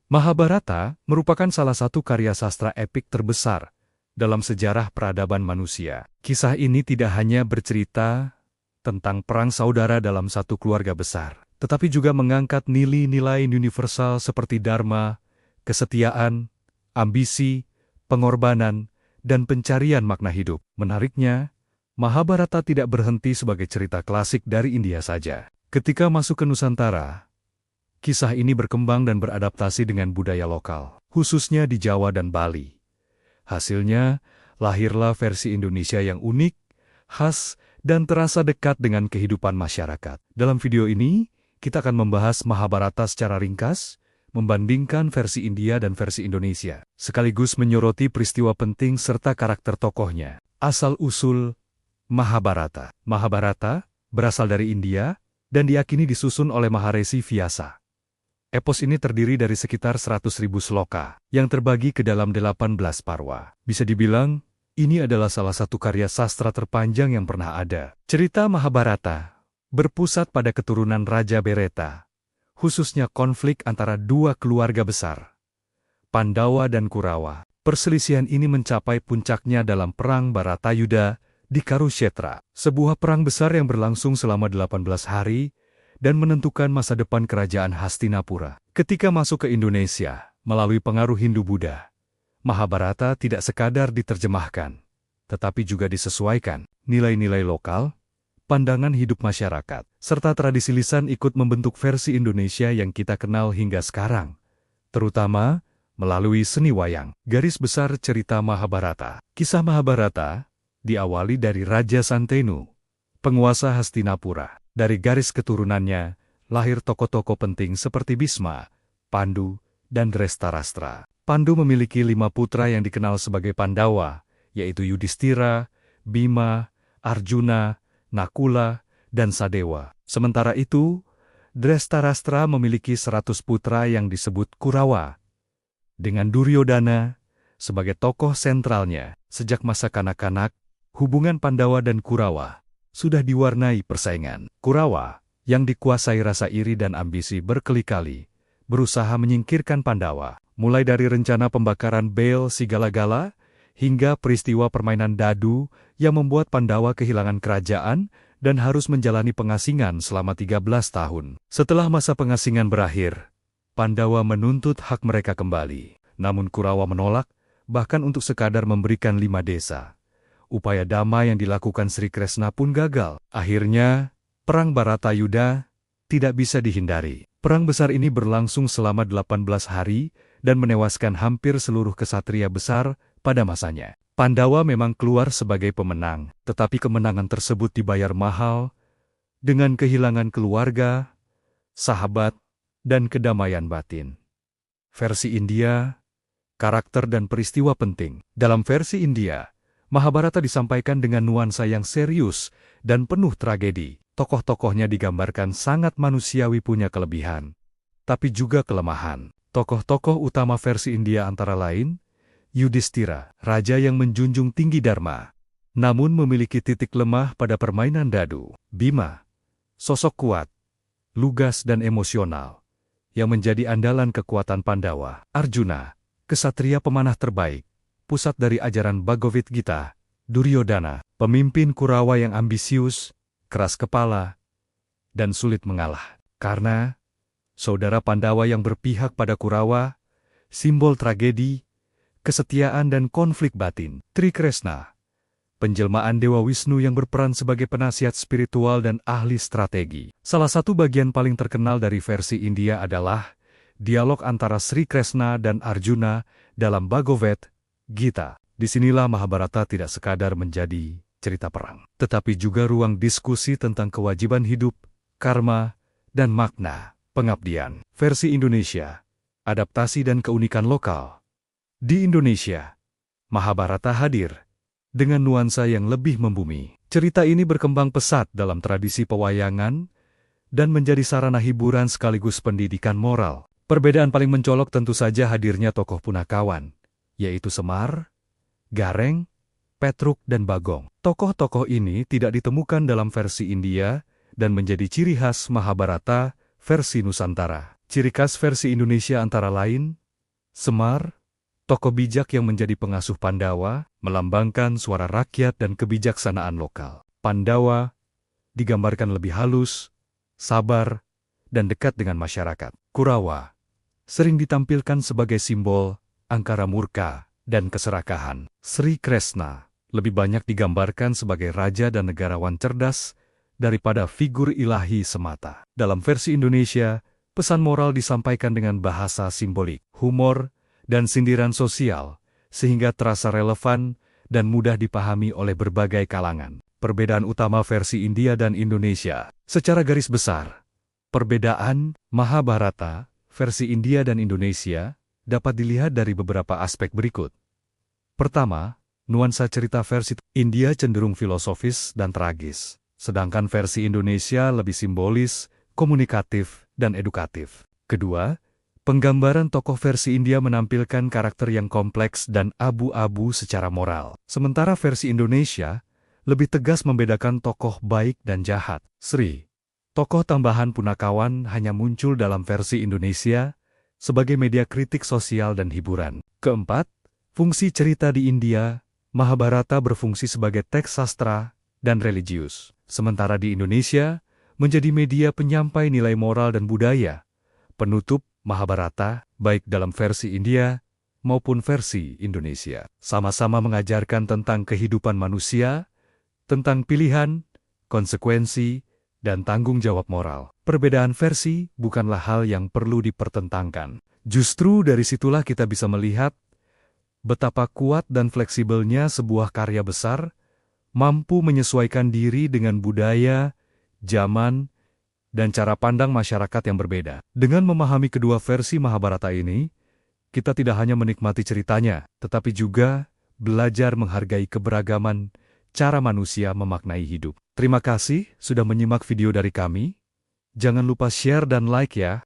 Mahabharata merupakan salah satu karya sastra epik terbesar dalam sejarah peradaban manusia. Kisah ini tidak hanya bercerita tentang perang saudara dalam satu keluarga besar, tetapi juga mengangkat nilai-nilai universal seperti dharma, kesetiaan, ambisi, pengorbanan, dan pencarian makna hidup. Menariknya, Mahabharata tidak berhenti sebagai cerita klasik dari India saja. Ketika masuk ke Nusantara, kisah ini berkembang dan beradaptasi dengan budaya lokal, khususnya di Jawa dan Bali. Hasilnya, lahirlah versi Indonesia yang unik, khas, dan terasa dekat dengan kehidupan masyarakat. Dalam video ini, kita akan membahas Mahabharata secara ringkas, membandingkan versi India dan versi Indonesia, sekaligus menyoroti peristiwa penting serta karakter tokohnya. Asal-usul Mahabharata. Mahabharata berasal dari India dan diyakini disusun oleh Maharesi Vyasa. Epos ini terdiri dari sekitar 100.000 sloka, yang terbagi ke dalam 18 parwa. Bisa dibilang, ini adalah salah satu karya sastra terpanjang yang pernah ada. Cerita Mahabharata berpusat pada keturunan Raja Bereta, khususnya konflik antara dua keluarga besar, Pandawa dan Kurawa. Perselisihan ini mencapai puncaknya dalam Perang Bharatayuddha di Kurukshetra, sebuah perang besar yang berlangsung selama 18 hari dan menentukan masa depan kerajaan Hastinapura. Ketika masuk ke Indonesia melalui pengaruh Hindu-Buddha, Mahabharata tidak sekadar diterjemahkan, tetapi juga disesuaikan. Nilai-nilai lokal, pandangan hidup masyarakat, serta tradisi lisan ikut membentuk versi Indonesia yang kita kenal hingga sekarang, terutama melalui seni wayang. Garis besar cerita Mahabharata. Kisah Mahabharata diawali dari Raja Santenu, penguasa Hastinapura. Dari garis keturunannya, lahir tokoh-tokoh penting seperti Bhisma, Pandu, dan Drestarastra. Pandu memiliki 5 putra yang dikenal sebagai Pandawa, yaitu Yudhistira, Bima, Arjuna, Nakula, dan Sadewa. Sementara itu, Drestarastra memiliki 100 putra yang disebut Kurawa, dengan Duryodhana sebagai tokoh sentralnya. Sejak masa kanak-kanak, hubungan Pandawa dan Kurawa sudah diwarnai persaingan. Kurawa, yang dikuasai rasa iri dan ambisi berkali-kali, berusaha menyingkirkan Pandawa, mulai dari rencana pembakaran Bel Sigalagala hingga peristiwa permainan dadu yang membuat Pandawa kehilangan kerajaan dan harus menjalani pengasingan selama 13 tahun. Setelah masa pengasingan berakhir, Pandawa menuntut hak mereka kembali. Namun Kurawa menolak, bahkan untuk sekadar memberikan 5 desa. Upaya damai yang dilakukan Sri Kresna pun gagal. Akhirnya, Perang Bharatayuddha tidak bisa dihindari. Perang besar ini berlangsung selama 18 hari dan menewaskan hampir seluruh kesatria besar pada masanya. Pandawa memang keluar sebagai pemenang, tetapi kemenangan tersebut dibayar mahal dengan kehilangan keluarga, sahabat, dan kedamaian batin. Versi India, karakter dan peristiwa penting. Dalam versi India, Mahabharata disampaikan dengan nuansa yang serius dan penuh tragedi. Tokoh-tokohnya digambarkan sangat manusiawi, punya kelebihan, tapi juga kelemahan. Tokoh-tokoh utama versi India antara lain, Yudhistira, raja yang menjunjung tinggi dharma, namun memiliki titik lemah pada permainan dadu. Bima, sosok kuat, lugas dan emosional, yang menjadi andalan kekuatan Pandawa. Arjuna, kesatria pemanah terbaik, pusat dari ajaran Bhagavad Gita. Duryodhana, pemimpin Kurawa yang ambisius, keras kepala, dan sulit mengalah. Karena saudara Pandawa yang berpihak pada Kurawa, simbol tragedi, kesetiaan dan konflik batin. Sri Kresna, penjelmaan Dewa Wisnu yang berperan sebagai penasihat spiritual dan ahli strategi. Salah satu bagian paling terkenal dari versi India adalah dialog antara Sri Kresna dan Arjuna dalam Bhagavad Gita. Disinilah Mahabharata tidak sekadar menjadi cerita perang, tetapi juga ruang diskusi tentang kewajiban hidup, karma, dan makna pengabdian. Versi Indonesia, adaptasi dan keunikan lokal. Di Indonesia, Mahabharata hadir dengan nuansa yang lebih membumi. Cerita ini berkembang pesat dalam tradisi pewayangan dan menjadi sarana hiburan sekaligus pendidikan moral. Perbedaan paling mencolok tentu saja hadirnya tokoh punakawan, yaitu Semar, Gareng, Petruk, dan Bagong. Tokoh-tokoh ini tidak ditemukan dalam versi India dan menjadi ciri khas Mahabharata versi Nusantara. Ciri khas versi Indonesia antara lain, Semar, tokoh bijak yang menjadi pengasuh Pandawa, melambangkan suara rakyat dan kebijaksanaan lokal. Pandawa digambarkan lebih halus, sabar, dan dekat dengan masyarakat. Kurawa sering ditampilkan sebagai simbol angkara murka dan keserakahan. Sri Kresna lebih banyak digambarkan sebagai raja dan negarawan cerdas daripada figur ilahi semata. Dalam versi Indonesia, pesan moral disampaikan dengan bahasa simbolik, humor, dan sindiran sosial, sehingga terasa relevan dan mudah dipahami oleh berbagai kalangan. Perbedaan utama versi India dan Indonesia. Secara garis besar, perbedaan Mahabharata versi India dan Indonesia dapat dilihat dari beberapa aspek berikut. Pertama, nuansa cerita versi India cenderung filosofis dan tragis, sedangkan versi Indonesia lebih simbolis, komunikatif, dan edukatif. Kedua, penggambaran tokoh versi India menampilkan karakter yang kompleks dan abu-abu secara moral. Sementara versi Indonesia lebih tegas membedakan tokoh baik dan jahat. Sri, tokoh tambahan Punakawan hanya muncul dalam versi Indonesia sebagai media kritik sosial dan hiburan. Keempat, fungsi cerita di India, Mahabharata berfungsi sebagai teks sastra dan religius. Sementara di Indonesia, menjadi media penyampai nilai moral dan budaya. Penutup Mahabharata, baik dalam versi India maupun versi Indonesia, sama-sama mengajarkan tentang kehidupan manusia, tentang pilihan, konsekuensi, dan tanggung jawab moral. Perbedaan versi bukanlah hal yang perlu dipertentangkan. Justru dari situlah kita bisa melihat betapa kuat dan fleksibelnya sebuah karya besar, mampu menyesuaikan diri dengan budaya, zaman, dan cara pandang masyarakat yang berbeda. Dengan memahami kedua versi Mahabharata ini, kita tidak hanya menikmati ceritanya, tetapi juga belajar menghargai keberagaman cara manusia memaknai hidup. Terima kasih sudah menyimak video dari kami. Jangan lupa share dan like ya.